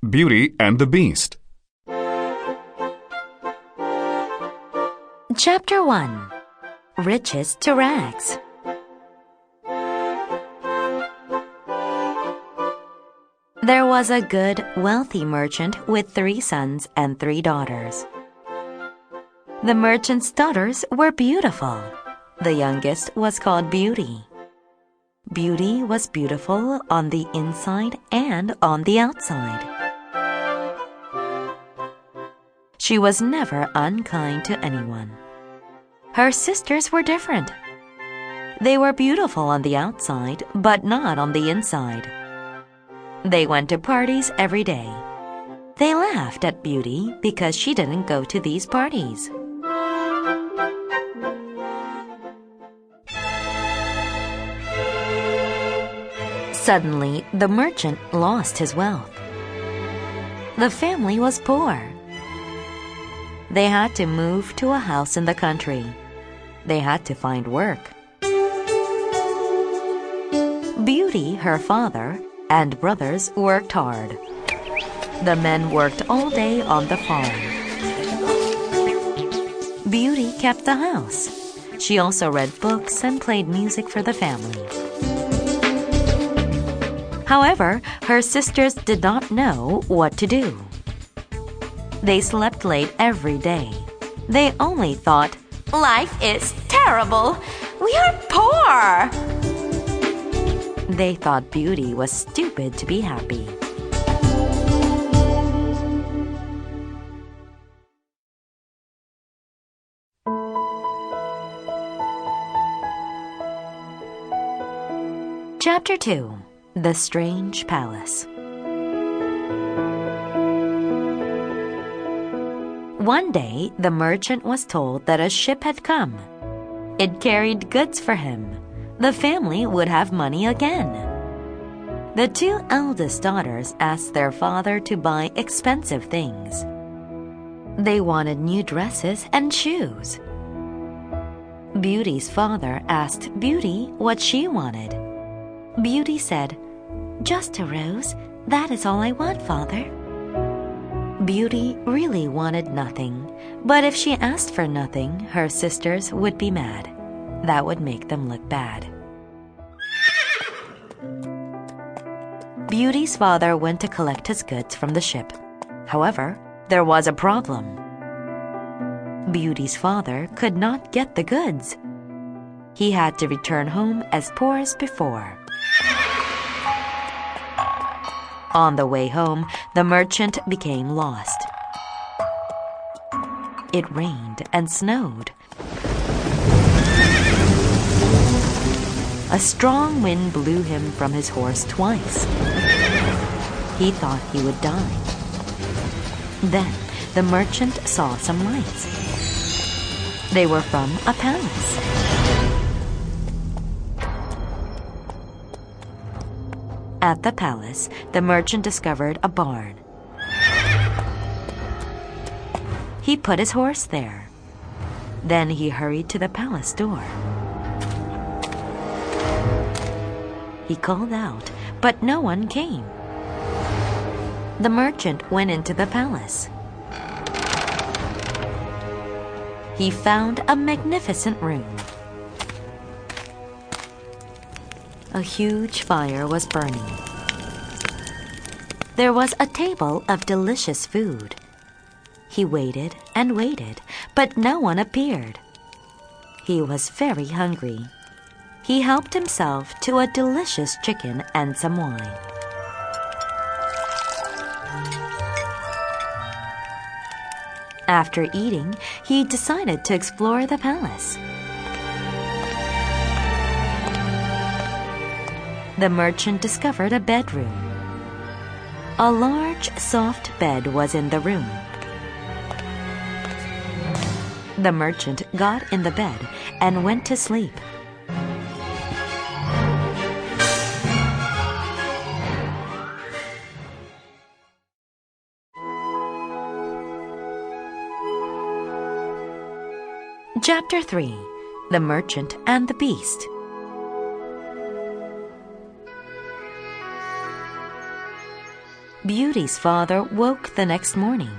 Beauty and the Beast. Chapter 1. Riches to Rags. There was a good, wealthy merchant with 3 sons and 3 daughters. The merchant's daughters were beautiful. The youngest was called Beauty. Beauty was beautiful on the inside and on the outside. She was never unkind to anyone. Her sisters were different. They were beautiful on the outside, but not on the inside. They went to parties every day. They laughed at Beauty because she didn't go to these parties. Suddenly, the merchant lost his wealth. The family was poor. They had to move to a house in the country. They had to find work. Beauty, her father, and brothers worked hard. The men worked all day on the farm. Beauty kept the house. She also read books and played music for the family. However, her sisters did not know what to do. They slept late every day. They only thought, "Life is terrible. We are poor." They thought Beauty was stupid to be happy. Chapter 2. The Strange Palace. One day, the merchant was told that a ship had come. It carried goods for him. The family would have money again. The 2 eldest daughters asked their father to buy expensive things. They wanted new dresses and shoes. Beauty's father asked Beauty what she wanted. Beauty said, "Just a rose. That is all I want, Father." Beauty really wanted nothing, but if she asked for nothing, her sisters would be mad. That would make them look bad. Beauty's father went to collect his goods from the ship. However, there was a problem. Beauty's father could not get the goods. He had to return home as poor as before. On the way home, the merchant became lost. It rained and snowed. A strong wind blew him from his horse twice. He thought he would die. Then the merchant saw some lights. They were from a palace. At the palace, the merchant discovered a barn. He put his horse there. Then he hurried to the palace door. He called out, but no one came. The merchant went into the palace. He found a magnificent room. A huge fire was burning. There was a table of delicious food. He waited and waited, but no one appeared. He was very hungry. He helped himself to a delicious chicken and some wine. After eating, he decided to explore the palace. The merchant discovered a bedroom. A large, soft bed was in the room. The merchant got in the bed and went to sleep. Chapter 3. The Merchant and the Beast. Beauty's father woke the next morning.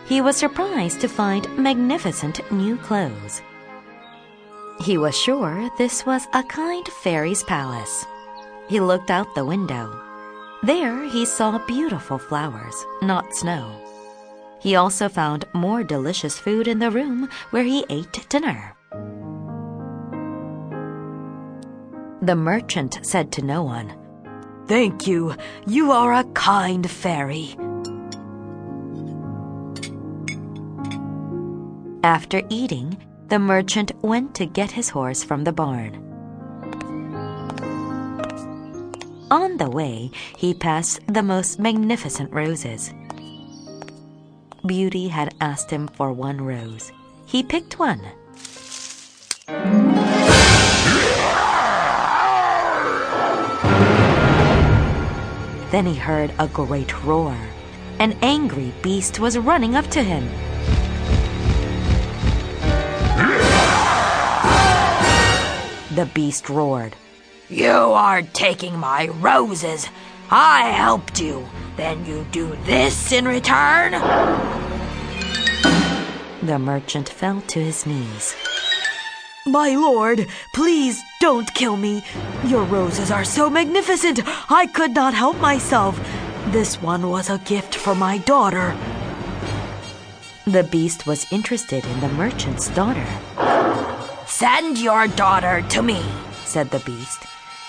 He was surprised to find magnificent new clothes. He was sure this was a kind fairy's palace. He looked out the window. There he saw beautiful flowers, not snow. He also found more delicious food in the room where he ate dinner. The merchant said to no one, "Thank you. You are a kind fairy." After eating, the merchant went to get his horse from the barn. On the way, he passed the most magnificent roses. Beauty had asked him for one rose. He picked one. Then he heard a great roar. An angry beast was running up to him. The beast roared, "You are taking my roses. I helped you. Then you do this in return?" The merchant fell to his knees. "My lord, please don't kill me. Your roses are so magnificent, I could not help myself. This one was a gift for my daughter." The beast was interested in the merchant's daughter. "Send your daughter to me," said the beast.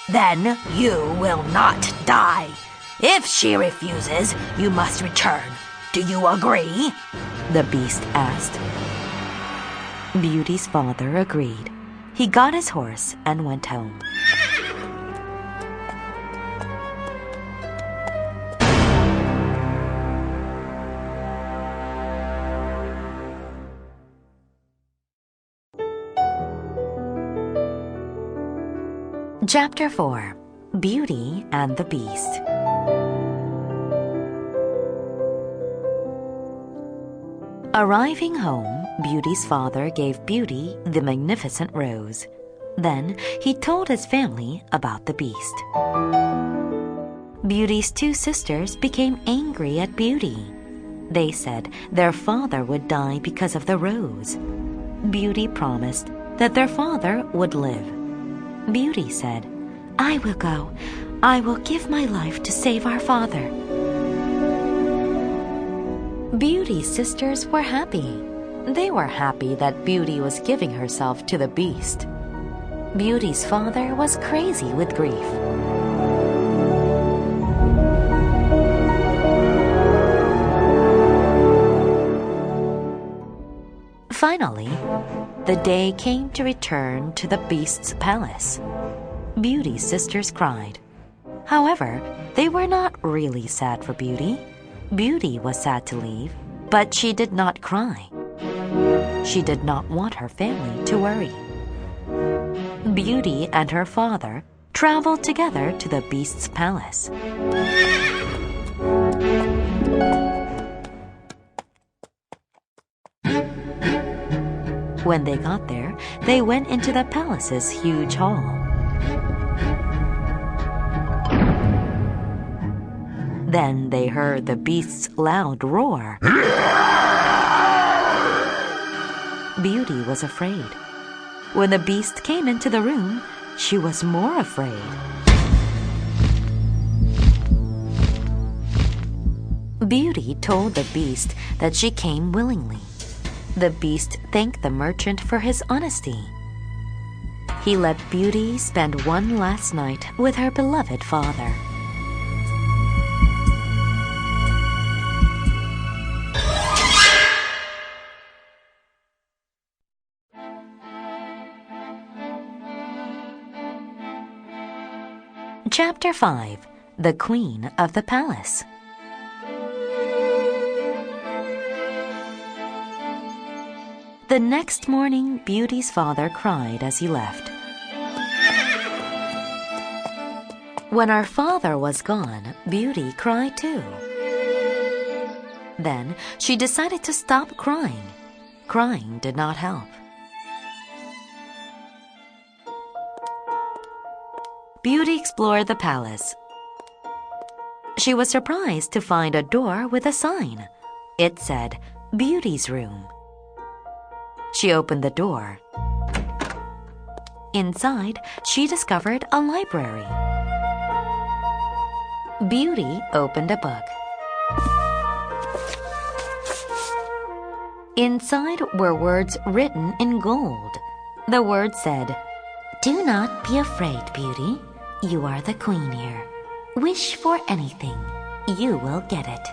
"Then you will not die. If she refuses, you must return. Do you agree?" the beast asked. Beauty's father agreed. He got his horse and went home. Chapter 4. Beauty and the Beast. Arriving home, Beauty's father gave Beauty the magnificent rose. Then he told his family about the beast. Beauty's two sisters became angry at Beauty. They said their father would die because of the rose. Beauty promised that their father would live. Beauty said, "I will go. I will give my life to save our father." Beauty's sisters were happy. They were happy that Beauty was giving herself to the beast. Beauty's father was crazy with grief. Finally, the day came to return to the beast's palace. Beauty's sisters cried. However, they were not really sad for Beauty. Beauty was sad to leave, but she did not cry. She did not want her family to worry. Beauty and her father traveled together to the beast's palace. When they got there, they went into the palace's huge hall. Then they heard the beast's loud roar. Beauty was afraid. When the beast came into the room, she was more afraid. Beauty told the beast that she came willingly. The beast thanked the merchant for his honesty. He let Beauty spend one last night with her beloved father. Chapter 5. The Queen of the Palace. The next morning, Beauty's father cried as he left. When our father was gone, Beauty cried too. Then she decided to stop crying. Crying did not help. Beauty explored the palace. She was surprised to find a door with a sign. It said, "Beauty's Room." She opened the door. Inside, she discovered a library. Beauty opened a book. Inside were words written in gold. The words said, "Do not be afraid, Beauty. You are the queen here. Wish for anything. You will get it."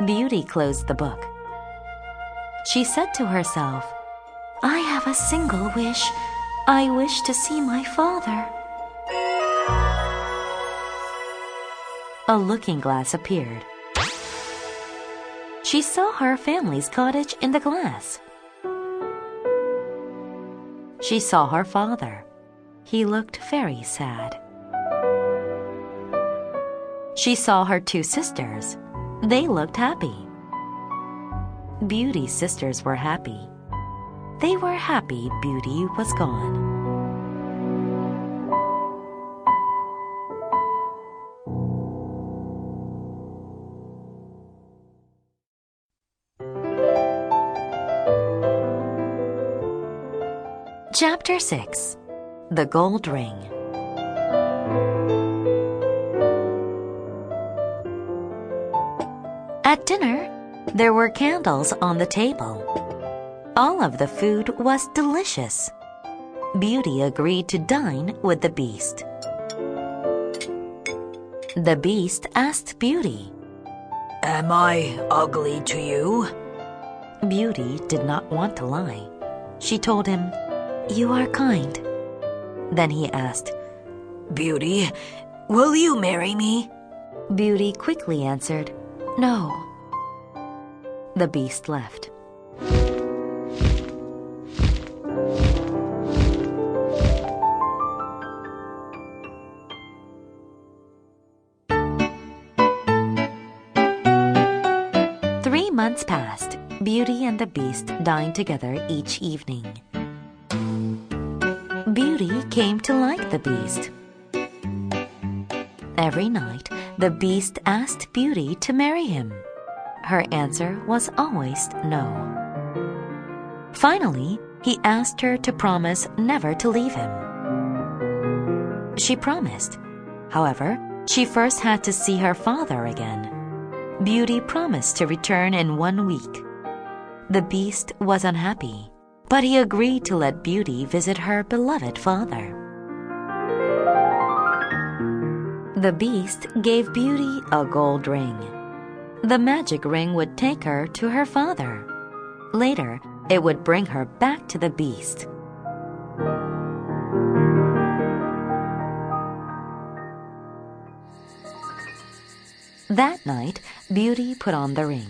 Beauty closed the book. She said to herself, "I have a single wish. I wish to see my father." A looking glass appeared. She saw her family's cottage in the glass. She saw her father. He looked very sad. She saw her two sisters. They looked happy. Beauty's sisters were happy. They were happy Beauty was gone. Chapter 6. The Gold Ring. At dinner, there were candles on the table. All of the food was delicious. Beauty agreed to dine with the Beast. The Beast asked Beauty, "Am I ugly to you?" Beauty did not want to lie. She told him, "You are kind." Then he asked, "Beauty, will you marry me?" Beauty quickly answered, "No." The Beast left. Three months passed. Beauty and the Beast dined together each evening. Beauty came to like the Beast. Every night, the Beast asked Beauty to marry him. Her answer was always no. Finally, he asked her to promise never to leave him. She promised. However, she first had to see her father again. Beauty promised to return in 1 week. The Beast was unhappy, but he agreed to let Beauty visit her beloved father. The Beast gave Beauty a gold ring. The magic ring would take her to her father. Later, it would bring her back to the Beast. That night, Beauty put on the ring.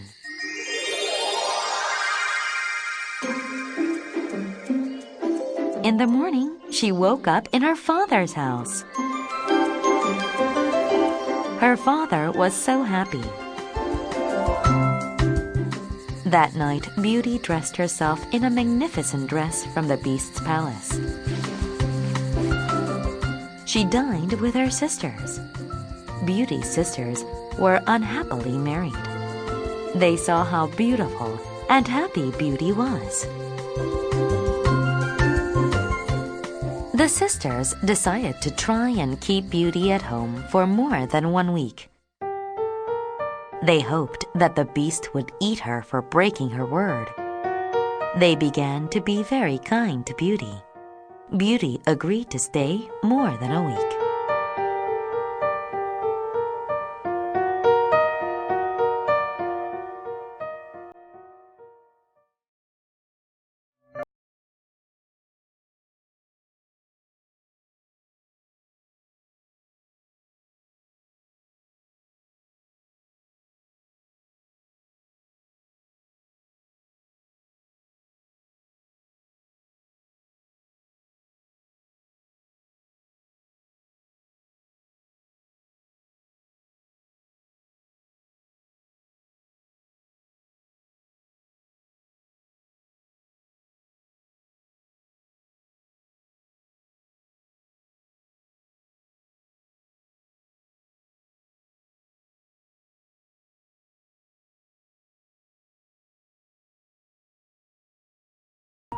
In the morning, she woke up in her father's house. Her father was so happy. That night, Beauty dressed herself in a magnificent dress from the Beast's palace. She dined with her sisters. Beauty's sisters were unhappily married. They saw how beautiful and happy Beauty was. The sisters decided to try and keep Beauty at home for more than 1 week. They hoped that the Beast would eat her for breaking her word. They began to be very kind to Beauty. Beauty agreed to stay more than a week.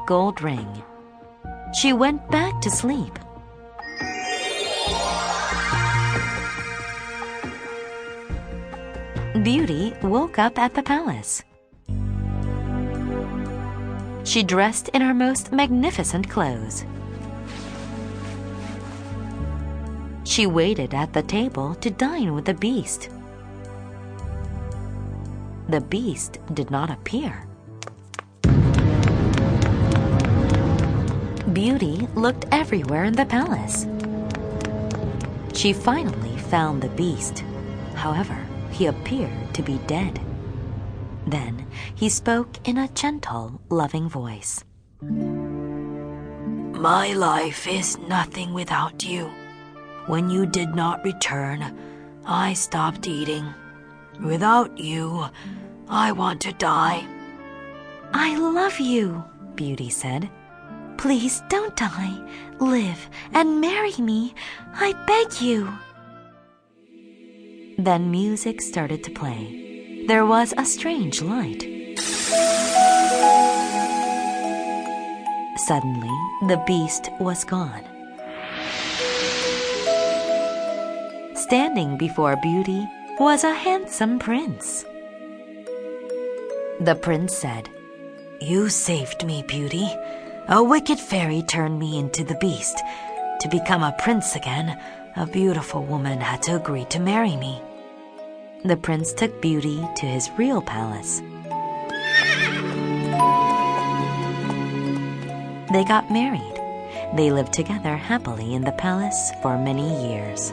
gold ring. She went back to sleep. Beauty woke up at the palace. She dressed in her most magnificent clothes. She waited at the table to dine with the Beast. The Beast did not appear. Beauty looked everywhere in the palace. She finally found the Beast. However, he appeared to be dead. Then he spoke in a gentle, loving voice. My life is nothing without you. When you did not return, I stopped eating. Without you, I want to die. I love you, Beauty said. Please don't die. Live and marry me. I beg you. Then music started to play. There was a strange light. Suddenly, the Beast was gone. Standing before Beauty was a handsome prince. The prince said, You saved me, Beauty. A wicked fairy turned me into the Beast. To become a prince again, a beautiful woman had to agree to marry me. The prince took Beauty to his real palace. They got married. They lived together happily in the palace for many years.